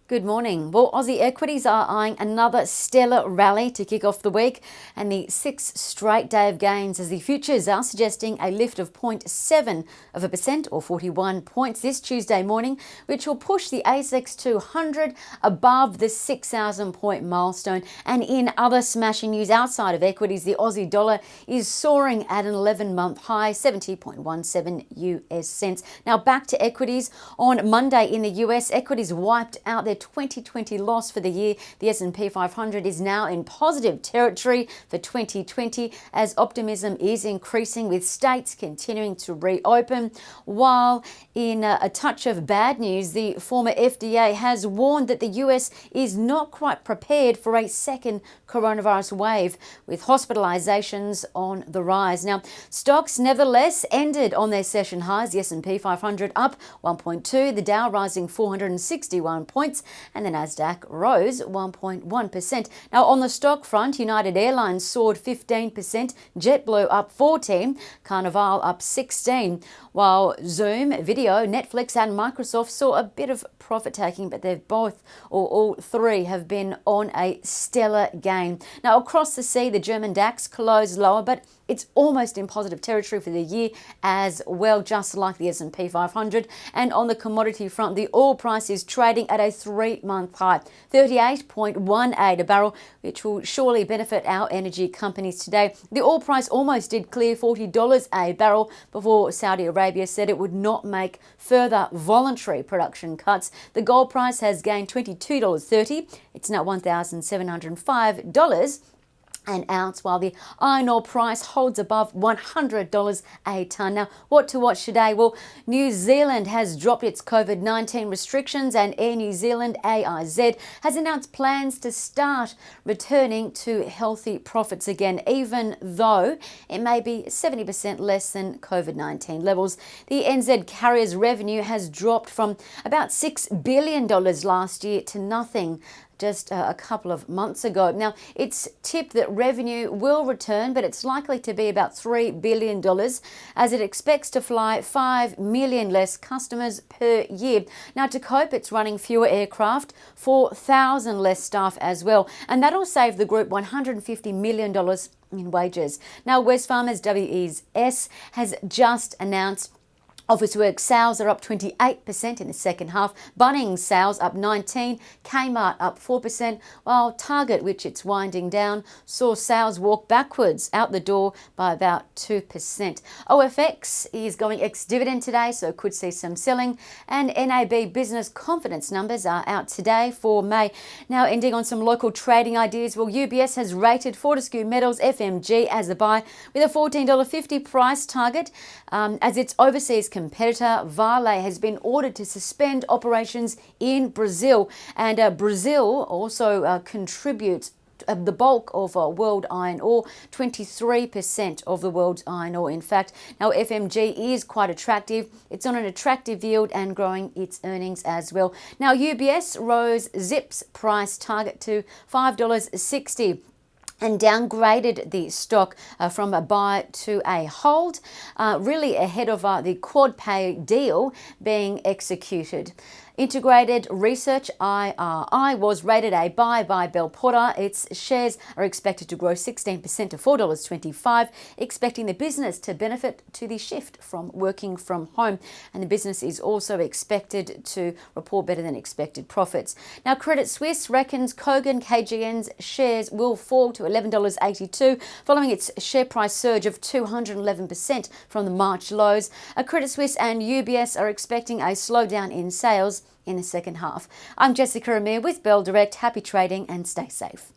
Good morning. Well, Aussie equities are eyeing another stellar rally to kick off the week and the sixth straight day of gains as the futures are suggesting a lift of 0.7% or 41 points this Tuesday morning, which will push the ASX 200 above the 6,000 point milestone. And in other smashing news outside of equities, the Aussie dollar is soaring at an 11-month high, 70.17 US cents. Now back to equities. On Monday in the US, equities wiped out their 2020 loss for the year. The S&P 500 is now in positive territory for 2020 as optimism is increasing with states continuing to reopen. While in a touch of bad news, the former FDA has warned that the US is not quite prepared for a second coronavirus wave, with hospitalizations on the rise. Now, stocks nevertheless ended on their session highs. The S&P 500 up 1.2, the Dow rising 461 points, and the Nasdaq rose 1.1%. Now, on the stock front, United Airlines soared 15%, JetBlue up 14%, Carnival up 16%, while Zoom, Video, Netflix and Microsoft saw a bit of profit taking, but they've both, or all three, have been on a stellar gain. Now, across the sea, the German DAX closed lower, but it's almost in positive territory for the year as well, just like the S&P 500. And on the commodity front, the oil price is trading at a 3-month high, 38.18 a barrel, which will surely benefit our energy companies today. The oil price almost did clear $40 a barrel before Saudi Arabia said it would not make further voluntary production cuts. The gold price has gained $22.30. It's now $1,705 an ounce, while the iron ore price holds above $100 a tonne. Now, what to watch today? Well, New Zealand has dropped its COVID-19 restrictions, and Air New Zealand, AIZ, has announced plans to start returning to healthy profits again, even though it may be 70% less than COVID-19 levels. The NZ carrier's revenue has dropped from about $6 billion last year to nothing just a couple of months ago. Now, it's tipped that revenue will return, but it's likely to be about $3 billion as it expects to fly 5 million less customers per year. Now, to cope, it's running fewer aircraft, 4,000 less staff as well, and that'll save the group $150 million in wages. Now, Wesfarmers, WES, has just announced Officeworks sales are up 28% in the second half. Bunnings sales up 19%, Kmart up 4%, while Target, which it's winding down, saw sales walk backwards out the door by about 2%. OFX is going ex-dividend today, so could see some selling. And NAB business confidence numbers are out today for May. Now, ending on some local trading ideas, well, UBS has rated Fortescue Metals FMG as a buy with a $14.50 price target as its overseas competitor Vale has been ordered to suspend operations in Brazil, and Brazil also contributes the bulk of world iron ore, 23% of the world's iron ore, in fact. Now, FMG is quite attractive. It's on an attractive yield and growing its earnings as well. Now, UBS rose Zip's price target to $5.60 and downgraded the stock from a buy to a hold, really ahead of the quad pay deal being executed. Integrated Research, IRI, was rated a buy by Bell Potter. Its shares are expected to grow 16% to $4.25, expecting the business to benefit to the shift from working from home. And the business is also expected to report better than expected profits. Now, Credit Suisse reckons Kogan KGN's shares will fall to $11.82 following its share price surge of 211% from the March lows. Credit Suisse and UBS are expecting a slowdown in sales in the second half. I'm Jessica Amir with Bell Direct. Happy trading and stay safe.